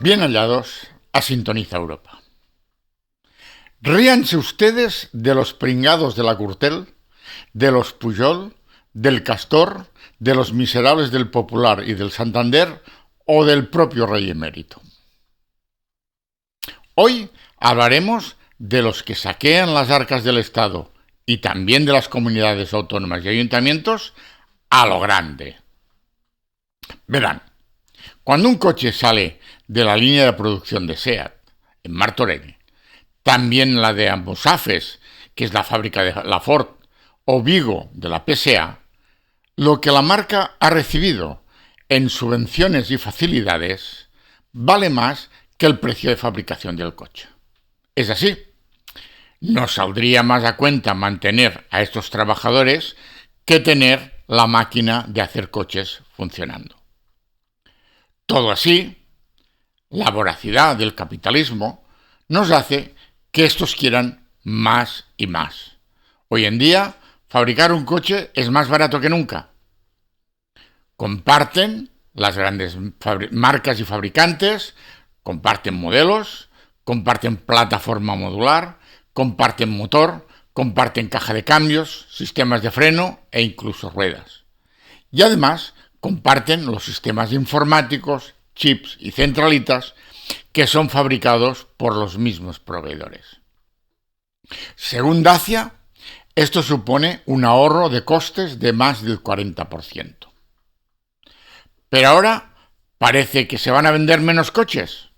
Bien hallados a Sintoniza Europa. Ríanse ustedes de los pringados de la Gürtel, de los Pujol, del Castor, de los miserables del Popular y del Santander o del propio rey emérito. Hoy hablaremos de los que saquean las arcas del Estado y también de las comunidades autónomas y ayuntamientos a lo grande. Verán, cuando un coche sale de la línea de producción de SEAT en Martorell, también la de Almusafes, que es la fábrica de la Ford, o Vigo, de la PSA, lo que la marca ha recibido en subvenciones y facilidades vale más que el precio de fabricación del coche. Es así. Nos saldría más a cuenta mantener a estos trabajadores que tener la máquina de hacer coches funcionando. Todo así, la voracidad del capitalismo nos hace que estos quieran más y más. Hoy en día, fabricar un coche es más barato que nunca. Comparten las grandes marcas y fabricantes, comparten modelos, comparten plataforma modular, comparten motor, comparten caja de cambios, sistemas de freno e incluso ruedas. Y además comparten los sistemas informáticos, chips y centralitas que son fabricados por los mismos proveedores. Según Dacia, esto supone un ahorro de costes de más del 40%. Pero ahora parece que se van a vender menos coches,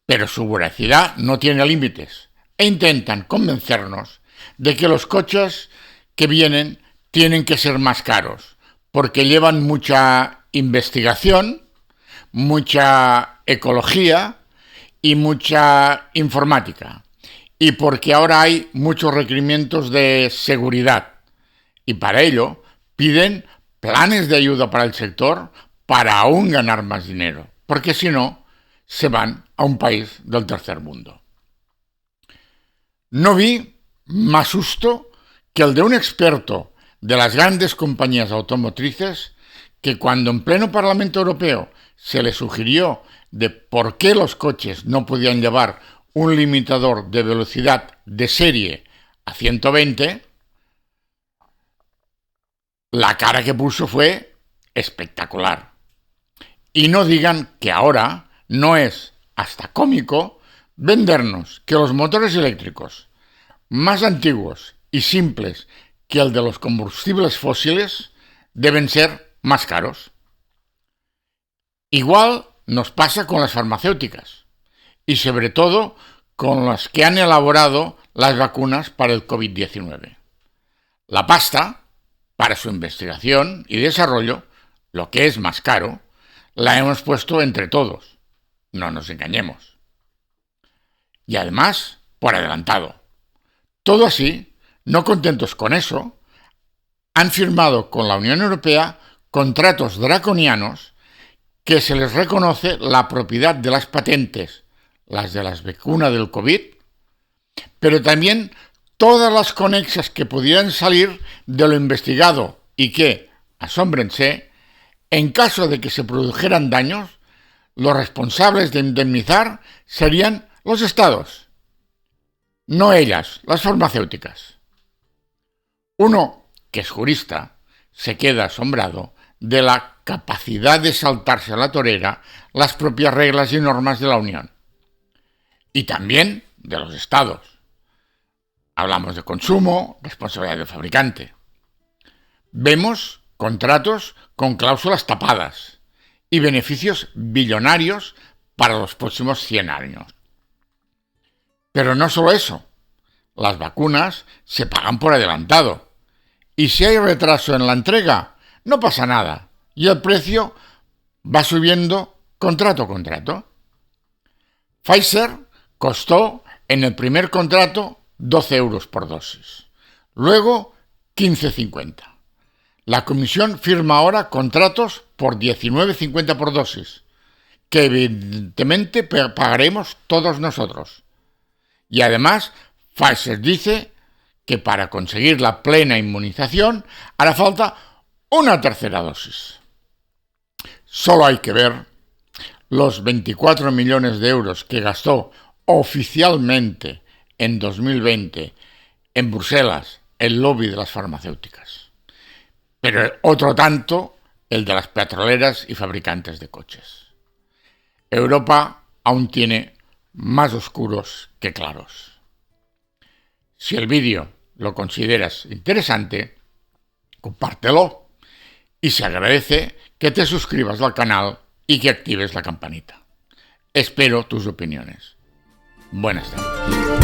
pero su voracidad no tiene límites e intentan convencernos de que los coches que vienen tienen que ser más caros porque llevan mucha investigación, mucha ecología y mucha informática, y porque ahora hay muchos requerimientos de seguridad, y para ello piden planes de ayuda para el sector para aún ganar más dinero, porque si no, se van a un país del tercer mundo. No vi más susto que el de un experto de las grandes compañías automotrices que cuando en pleno Parlamento Europeo se le sugirió de por qué los coches no podían llevar un limitador de velocidad de serie a 120, la cara que puso fue espectacular. Y no digan que ahora no es hasta cómico vendernos que los motores eléctricos más antiguos y simples que el de los combustibles fósiles deben ser más caros. Igual nos pasa con las farmacéuticas y sobre todo con las que han elaborado las vacunas para el COVID-19. La pasta, para su investigación y desarrollo, lo que es más caro, la hemos puesto entre todos, no nos engañemos. Y además, por adelantado. Todo así, no contentos con eso, han firmado con la Unión Europea contratos draconianos que se les reconoce la propiedad de las patentes, las de las vacunas del COVID, pero también todas las conexas que pudieran salir de lo investigado y que, asómbrense, en caso de que se produjeran daños, los responsables de indemnizar serían los estados, no ellas, las farmacéuticas. Uno, que es jurista, se queda asombrado de la capacidad de saltarse a la torera las propias reglas y normas de la Unión. Y también de los estados. Hablamos de consumo, responsabilidad del fabricante. Vemos contratos con cláusulas tapadas y beneficios billonarios para los próximos 100 años. Pero no solo eso, las vacunas se pagan por adelantado y si hay retraso en la entrega, no pasa nada y el precio va subiendo contrato a contrato. Pfizer costó en el primer contrato 12 euros por dosis, luego 15,50. La Comisión firma ahora contratos por 19,50 por dosis, que evidentemente pagaremos todos nosotros. Y además, Pfizer dice que para conseguir la plena inmunización hará falta una tercera dosis. Solo hay que ver los 24 millones de euros que gastó oficialmente en 2020 en Bruselas el lobby de las farmacéuticas, pero otro tanto el de las petroleras y fabricantes de coches. Europa aún tiene más oscuros que claros. Si el vídeo lo consideras interesante, compártelo y se agradece que te suscribas al canal y que actives la campanita. Espero tus opiniones. Buenas tardes.